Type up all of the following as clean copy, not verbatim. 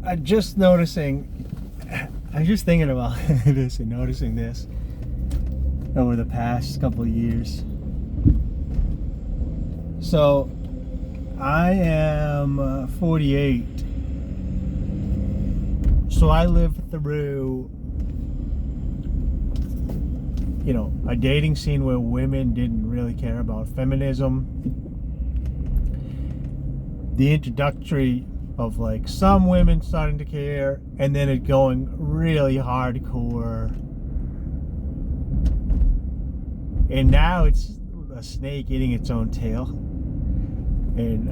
I'm just thinking about this and noticing this over the past couple of years. So, I am 48. So I lived through, a dating scene where women didn't really care about feminism. The introductory of like some women starting to care, and then it going really hardcore. And now it's a snake eating its own tail. And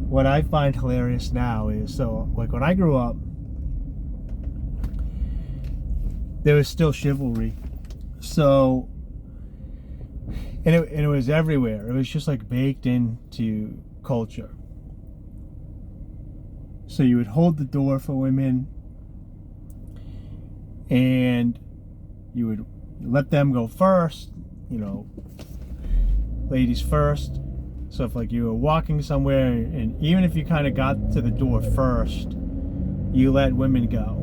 what I find hilarious now is, so like when I grew up, there was still chivalry. So, and it was everywhere. It was just like baked into culture. So you would hold the door for women, and you would let them go first, ladies first. So if like you were walking somewhere, and even if you kind of got to the door first, you let women go.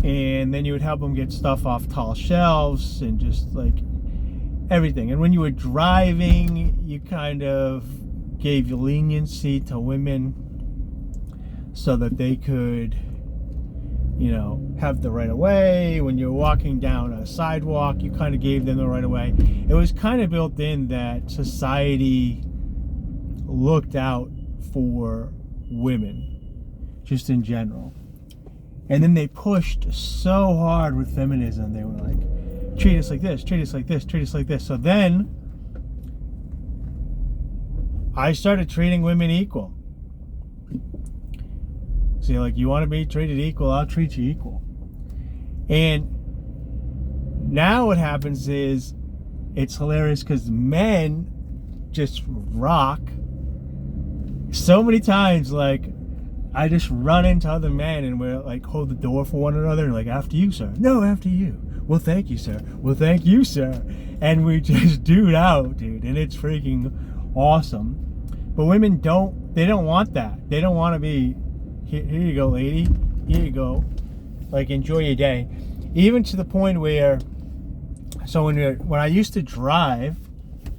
And then you would help them get stuff off tall shelves and just like everything. And when you were driving, you kind of gave leniency to women so that they could, have the right of way. When you're walking down a sidewalk, you kind of gave them the right of way. It was kind of built in that society looked out for women, just in general. And then they pushed so hard with feminism. They were like, treat us like this, treat us like this, treat us like this. So then I started treating women equal. So like, you want to be treated equal, I'll treat you equal. And now what happens is, it's hilarious because men just rock so many times. Like, I just run into other men and we're like, hold the door for one another, and like, after you, sir. No, after you. Well, thank you, sir. Well, thank you, sir. And we just dude out, dude, and it's freaking awesome. But women don't want that. They don't want to be, here you go, lady. Here you go. Like, enjoy your day. Even to the point where, so when I used to drive,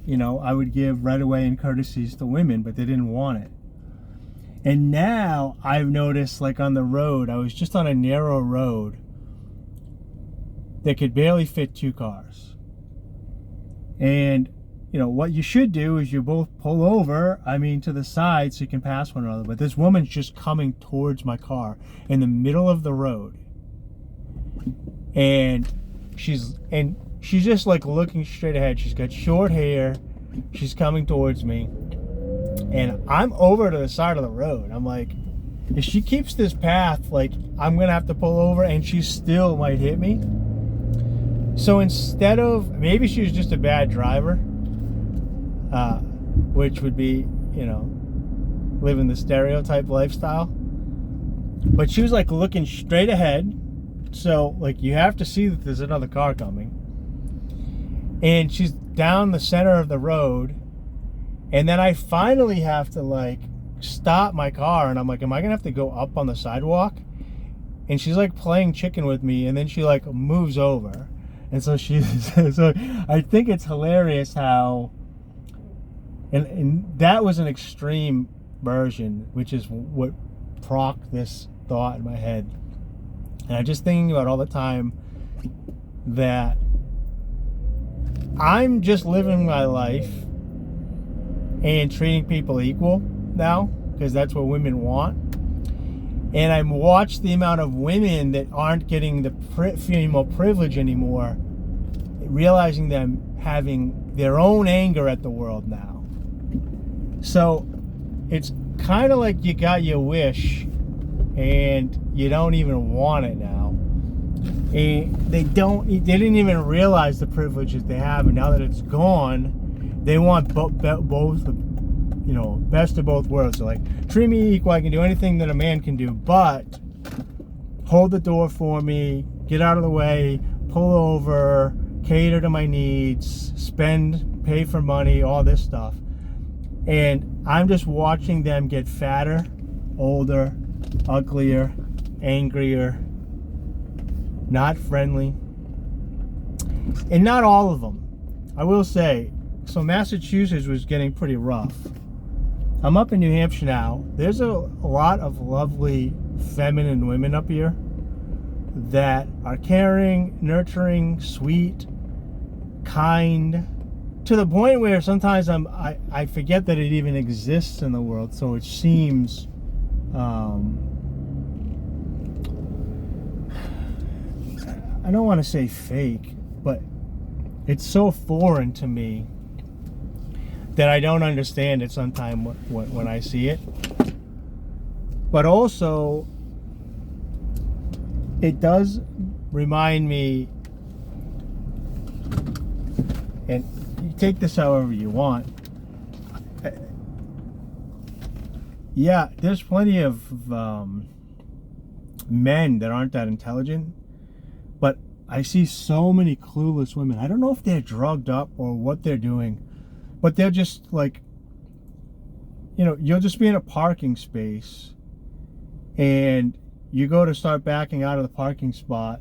I would give right away and courtesies to women, but they didn't want it. And now I've noticed, like on the road, I was just on a narrow road that could barely fit two cars. And, what you should do is you both pull over, to the side so you can pass one another. But this woman's just coming towards my car in the middle of the road. And she's just like looking straight ahead. She's got short hair. She's coming towards me. And I'm over to the side of the road. I'm like, if she keeps this path, like, I'm going to have to pull over, and she still might hit me. So instead of, maybe she was just a bad driver, which would be, living the stereotype lifestyle. But she was like looking straight ahead. So like, you have to see that there's another car coming. And she's down the center of the road. And then I finally have to like stop my car, and I'm like, am I gonna have to go up on the sidewalk? And she's like playing chicken with me, and then she like moves over. And so so I think it's hilarious how, and that was an extreme version, which is what procked this thought in my head. And I'm just thinking about all the time that I'm just living my life and treating people equal now, because that's what women want. And I watch the amount of women that aren't getting the female privilege anymore, realizing them having their own anger at the world now. So it's kind of like you got your wish and you don't even want it now. And they didn't even realize the privileges they have, and now that it's gone, they want both, best of both worlds. So like, treat me equal, I can do anything that a man can do, but hold the door for me, get out of the way, pull over, cater to my needs, pay for money, all this stuff. And I'm just watching them get fatter, older, uglier, angrier, not friendly. And not all of them. I will say, so Massachusetts was getting pretty rough. I'm up in New Hampshire now. There's a lot of lovely feminine women up here that are caring, nurturing, sweet, kind, to the point where sometimes I forget that it even exists in the world. So it seems I don't want to say fake, but it's so foreign to me that I don't understand it sometimes when I see it. But also, it does remind me, and you take this however you want. Yeah, there's plenty of men that aren't that intelligent, but I see so many clueless women. I don't know if they're drugged up or what they're doing, but they're just like, you'll just be in a parking space and you go to start backing out of the parking spot,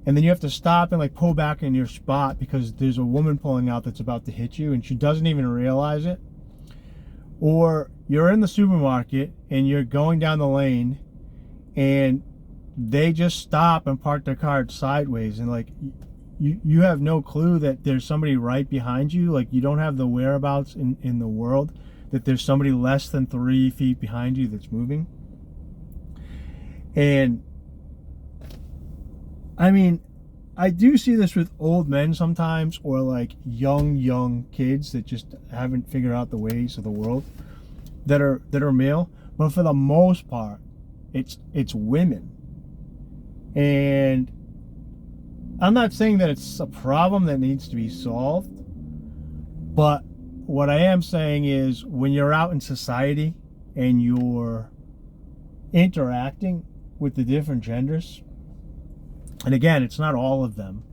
and then you have to stop and like pull back in your spot because there's a woman pulling out that's about to hit you and she doesn't even realize it. Or you're in the supermarket and you're going down the lane and they just stop and park their car sideways, and like you have no clue that there's somebody right behind you. Like, you don't have the whereabouts in the world that there's somebody less than 3 feet behind you that's moving. And I mean, I do see this with old men sometimes, or like young kids that just haven't figured out the ways of the world that are male. But for the most part, it's women. And I'm not saying that it's a problem that needs to be solved, but what I am saying is, when you're out in society and you're interacting with the different genders, and again, it's not all of them,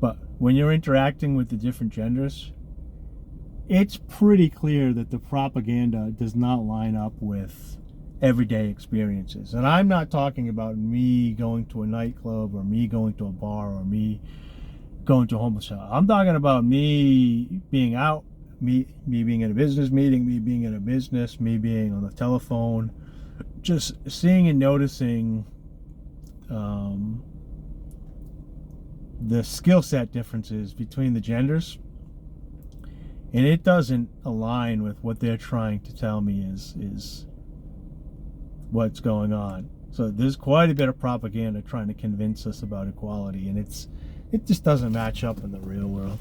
but when you're interacting with the different genders, it's pretty clear that the propaganda does not line up with everyday experiences. And I'm not talking about me going to a nightclub or me going to a bar or me going to a homeless shelter. I'm talking about me being out, me being in a business meeting, me being in a business, me being on the telephone, just seeing and noticing the skill set differences between the genders. And it doesn't align with what they're trying to tell me is what's going on. So there's quite a bit of propaganda trying to convince us about equality, and it just doesn't match up in the real world.